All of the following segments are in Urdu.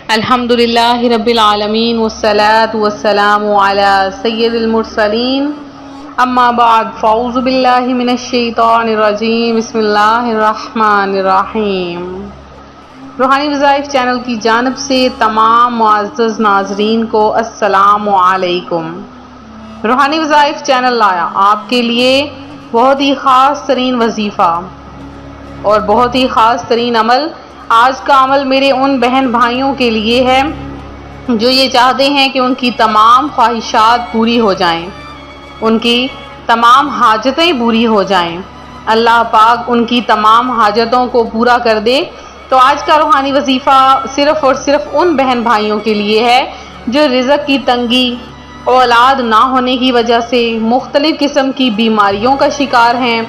الحمدللہ رب العالمین والصلاة والسلام علی سید المرسلین اما بعد فاعوذ باللہ من الشیطان الرجیم بسم اللہ الرحمن الرحیم۔ روحانی وظائف چینل کی جانب سے تمام معزز ناظرین کو السلام علیکم۔ روحانی وظائف چینل لایا آپ کے لیے بہت ہی خاص ترین وظیفہ اور بہت ہی خاص ترین عمل۔ آج کا عمل میرے ان بہن بھائیوں کے لیے ہے جو یہ چاہتے ہیں کہ ان کی تمام خواہشات پوری ہو جائیں، ان کی تمام حاجتیں پوری ہو جائیں، اللہ پاک ان کی تمام حاجتوں کو پورا کر دے۔ تو آج کا روحانی وظیفہ صرف اور صرف ان بہن بھائیوں کے لیے ہے جو رزق کی تنگی، اولاد نہ ہونے کی وجہ سے مختلف قسم کی بیماریوں کا شکار ہیں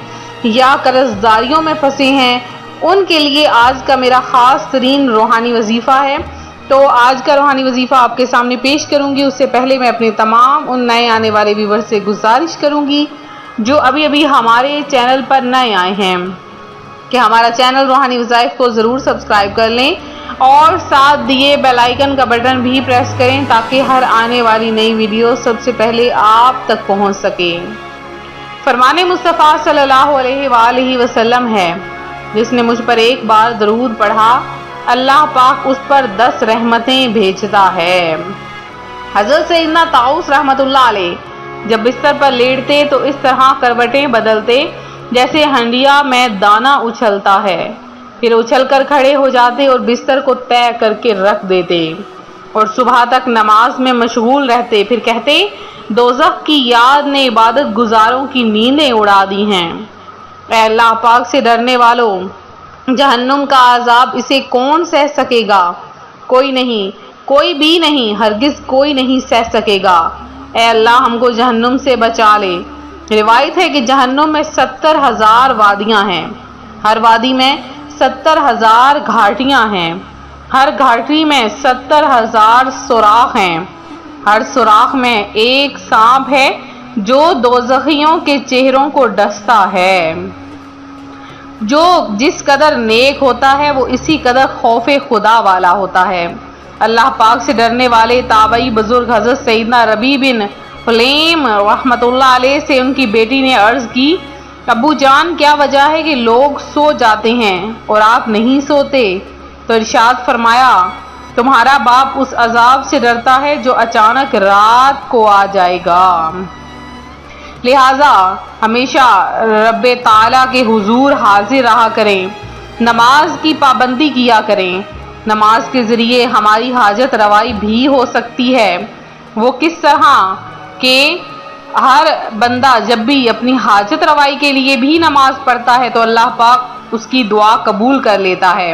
یا قرض داریوں میں پھنسے ہیں۔ ان کے لیے آج کا میرا خاص ترین روحانی وظیفہ ہے۔ تو آج کا روحانی وظیفہ آپ کے سامنے پیش کروں گی، اس سے پہلے میں اپنے تمام ان نئے آنے والے ویور سے گزارش کروں گی جو ابھی ہمارے چینل پر نئے آئے ہیں کہ ہمارا چینل روحانی وظائف کو ضرور سبسکرائب کر لیں اور ساتھ دیے بیل آئیکن کا بٹن بھی پریس کریں تاکہ ہر آنے والی نئی ویڈیو سب سے پہلے آپ تک پہنچ سکے۔ فرمان مصطفیٰ صلی اللہ علیہ وآلہ وسلم ہے، جس نے مجھ پر ایک بار درود پڑھا اللہ پاک اس پر 10 رحمتیں بھیجتا ہے۔ حضرت سیدنا طاؤس رحمۃ اللہ علیہ جب بستر پر لیٹتے تو اس طرح کروٹیں بدلتے جیسے ہنڈیا میں دانا اچھلتا ہے، پھر اچھل کر کھڑے ہو جاتے اور بستر کو طے کر کے رکھ دیتے اور صبح تک نماز میں مشغول رہتے، پھر کہتے دوزخ کی یاد نے عبادت گزاروں کی نیندیں اڑا دی ہیں۔ اے اللہ پاک سے ڈرنے والوں، جہنم کا عذاب اسے کون سہ سکے گا؟ کوئی نہیں، کوئی بھی نہیں، ہرگز کوئی نہیں سہ سکے گا۔ اے اللہ ہم کو جہنم سے بچا لے۔ روایت ہے کہ جہنم میں 70,000 وادیاں ہیں، ہر وادی میں 70,000 گھاٹیاں ہیں، ہر گھاٹی میں 70,000 سوراخ ہیں، ہر سوراخ میں ایک سانپ ہے جو دوزخیوں کے چہروں کو ڈستا ہے۔ جو جس قدر نیک ہوتا ہے وہ اسی قدر خوف خدا والا ہوتا ہے۔ اللہ پاک سے ڈرنے والے تابعی بزرگ حضرت سیدنا ربیع بن حلیم رحمۃ اللہ علیہ سے ان کی بیٹی نے عرض کی ابو جان کیا وجہ ہے کہ لوگ سو جاتے ہیں اور آپ نہیں سوتے؟ تو ارشاد فرمایا تمہارا باپ اس عذاب سے ڈرتا ہے جو اچانک رات کو آ جائے گا، لہذا ہمیشہ رب تعالیٰ کے حضور حاضر رہا کریں، نماز کی پابندی کیا کریں۔ نماز کے ذریعے ہماری حاجت روائی بھی ہو سکتی ہے۔ وہ کس طرح کہ ہر بندہ جب بھی اپنی حاجت روائی کے لیے بھی نماز پڑھتا ہے تو اللہ پاک اس کی دعا قبول کر لیتا ہے۔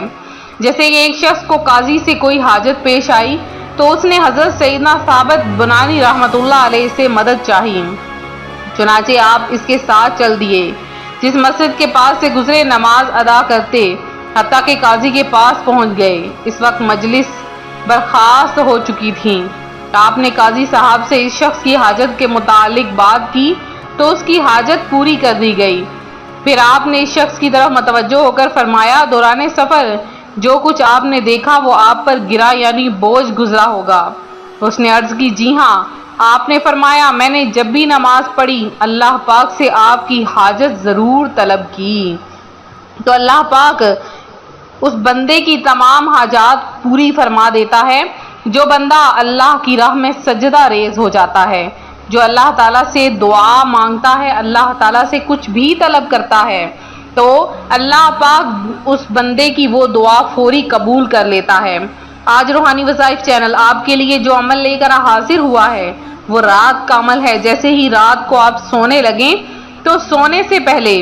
جیسے کہ ایک شخص کو قاضی سے کوئی حاجت پیش آئی تو اس نے حضرت سیدنا ثابت بنانی رحمۃ اللہ علیہ سے مدد چاہی، چنانچہ آپ اس کے ساتھ چل دیے، جس مسجد کے پاس سے گزرے نماز ادا کرتے حتیٰ کہ قاضی کے پاس پہنچ گئے۔ اس وقت مجلس برخاست ہو چکی تھی۔ آپ نے قاضی صاحب سے اس شخص کی حاجت کے متعلق بات کی تو اس کی حاجت پوری کر دی گئی۔ پھر آپ نے اس شخص کی طرف متوجہ ہو کر فرمایا دوران سفر جو کچھ آپ نے دیکھا وہ آپ پر گرا یعنی بوجھ گزرا ہوگا۔ اس نے عرض کی جی ہاں۔ آپ نے فرمایا میں نے جب بھی نماز پڑھی اللہ پاک سے آپ کی حاجت ضرور طلب کی تو اللہ پاک اس بندے کی تمام حاجات پوری فرما دیتا ہے۔ جو بندہ اللہ کی راہ میں سجدہ ریز ہو جاتا ہے، جو اللہ تعالیٰ سے دعا مانگتا ہے، اللہ تعالیٰ سے کچھ بھی طلب کرتا ہے تو اللہ پاک اس بندے کی وہ دعا فوری قبول کر لیتا ہے۔ آج روحانی وظائف چینل آپ کے لیے جو عمل لے کر حاضر ہوا ہے وہ رات کا عمل ہے۔ جیسے ہی رات کو آپ سونے لگیں تو سونے سے پہلے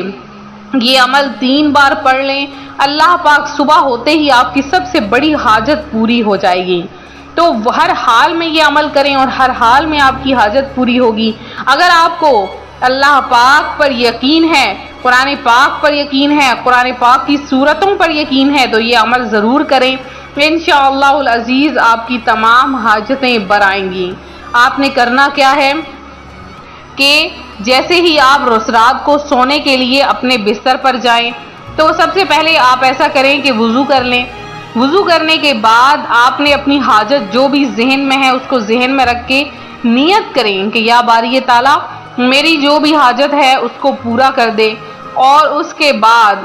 یہ عمل 3 بار پڑھ لیں، اللہ پاک صبح ہوتے ہی آپ کی سب سے بڑی حاجت پوری ہو جائے گی۔ تو ہر حال میں یہ عمل کریں اور ہر حال میں آپ کی حاجت پوری ہوگی۔ اگر آپ کو اللہ پاک پر یقین ہے، قرآن پاک پر یقین ہے، قرآن پاک کی سورتوں پر یقین ہے تو یہ عمل ضرور کریں، انشاءاللہ العزیز آپ کی تمام حاجتیں بر آئیں گی۔ آپ نے کرنا کیا ہے کہ جیسے ہی آپ رات کو سونے کے لیے اپنے بستر پر جائیں تو سب سے پہلے آپ ایسا کریں کہ وضو کر لیں، وضو کرنے کے بعد آپ نے اپنی حاجت جو بھی ذہن میں ہے اس کو ذہن میں رکھ کے نیت کریں کہ یا باری تعالیٰ میری جو بھی حاجت ہے اس کو پورا کر دے، اور اس کے بعد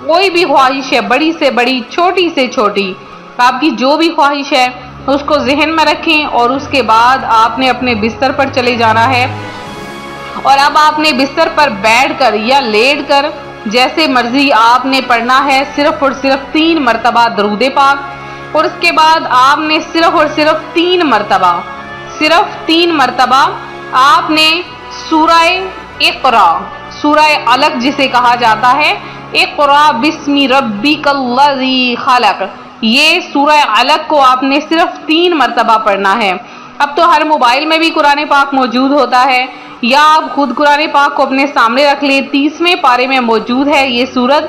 کوئی بھی خواہش ہے، بڑی سے بڑی، چھوٹی سے چھوٹی، آپ کی جو بھی خواہش ہے اس کو ذہن میں رکھیں، اور اس کے بعد آپ نے اپنے بستر پر چلے جانا ہے، اور اب آپ نے بستر پر بیٹھ کر یا لیٹ کر جیسے مرضی آپ نے پڑھنا ہے صرف اور صرف 3 مرتبہ درود پاک، اور اس کے بعد آپ نے صرف اور صرف 3 مرتبہ آپ نے سورہ اقرا، سورہ علق جسے کہا جاتا ہے، اقرا بسم ربک الذی خلق، یہ سورہ علق کو آپ نے صرف 3 مرتبہ پڑھنا ہے۔ اب تو ہر موبائل میں بھی قرآن پاک موجود ہوتا ہے، یا آپ خود قرآن پاک کو اپنے سامنے رکھ لیں، 30ویں پارے میں موجود ہے یہ سورت،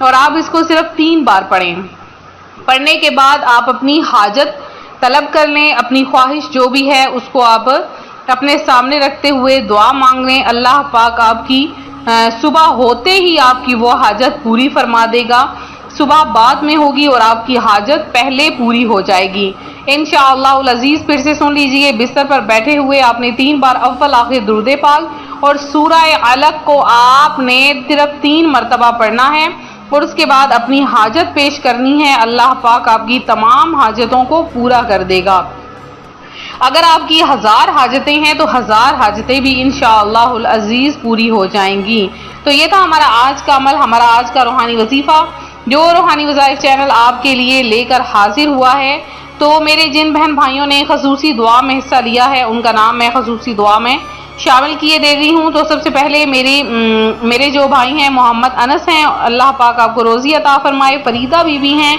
اور آپ اس کو صرف 3 بار پڑھیں۔ پڑھنے کے بعد آپ اپنی حاجت طلب کر لیں، اپنی خواہش جو بھی ہے اس کو آپ اپنے سامنے رکھتے ہوئے دعا مانگ لیں، اللہ پاک آپ کی صبح ہوتے ہی آپ کی وہ حاجت پوری فرما دے گا، صبح بعد میں ہوگی اور آپ کی حاجت پہلے پوری ہو جائے گی انشاءاللہ العزیز۔ پھر سے سن لیجئے، بستر پر بیٹھے ہوئے آپ نے 3 بار اول آخر درود پاک اور سورہ علق کو آپ نے صرف 3 مرتبہ پڑھنا ہے، اور اس کے بعد اپنی حاجت پیش کرنی ہے، اللہ پاک آپ کی تمام حاجتوں کو پورا کر دے گا۔ اگر آپ کی 1000 حاجتیں ہیں تو 1000 حاجتیں بھی انشاءاللہ العزیز پوری ہو جائیں گی۔ تو یہ تھا ہمارا آج کا عمل، ہمارا آج کا روحانی وظیفہ جو روحانی وظائف چینل آپ کے لیے لے کر حاضر ہوا ہے۔ تو میرے جن بہن بھائیوں نے خصوصی دعا میں حصہ لیا ہے ان کا نام میں خصوصی دعا میں شامل کیے دے رہی ہوں۔ تو سب سے پہلے میرے جو بھائی ہیں محمد انس ہیں، اللہ پاک آپ کو روزی عطا فرمائے، فریدہ بی بی ہیں،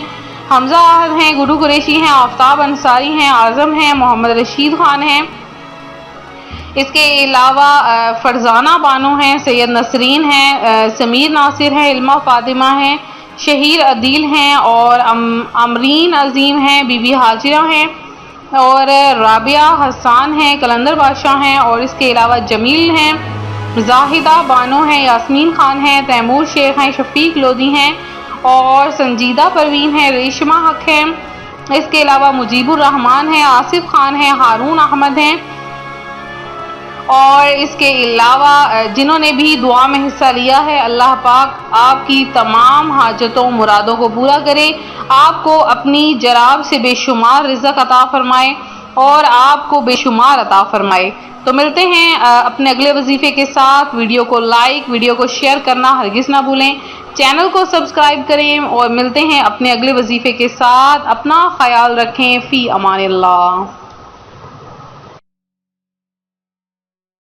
حمزہ احد ہیں، گڈو قریشی ہیں، آفتاب انصاری ہیں، اعظم ہیں، محمد رشید خان ہیں، اس کے علاوہ فرزانہ بانو ہیں، سید نسرین ہیں، سمیر ناصر ہیں، علمہ فاطمہ ہیں، شہیر عدیل ہیں، اور امرین عظیم ہیں، بی بی حاجرہ ہیں، اور رابعہ حسان ہیں، کلندر بادشاہ ہیں، اور اس کے علاوہ جمیل ہیں، زاہدہ بانو ہیں، یاسمین خان ہیں، تیمور شیخ ہیں، شفیق لودھی ہیں، اور سنجیدہ پروین ہیں، ریشمہ حق ہیں، اس کے علاوہ مجیب الرحمان ہیں، آصف خان ہیں، ہارون احمد ہیں، اور اس کے علاوہ جنہوں نے بھی دعا میں حصہ لیا ہے، اللہ پاک آپ کی تمام حاجتوں مرادوں کو پورا کرے، آپ کو اپنی جراب سے بے شمار رزق عطا فرمائے اور آپ کو بے شمار عطا فرمائے۔ تو ملتے ہیں اپنے اگلے وظیفے کے ساتھ۔ ویڈیو کو لائک، ویڈیو کو شیئر کرنا ہرگز نہ بھولیں، چینل کو سبسکرائب کریں، اور ملتے ہیں اپنے اگلے وظیفے کے ساتھ۔ اپنا خیال رکھیں، فی امان اللہ۔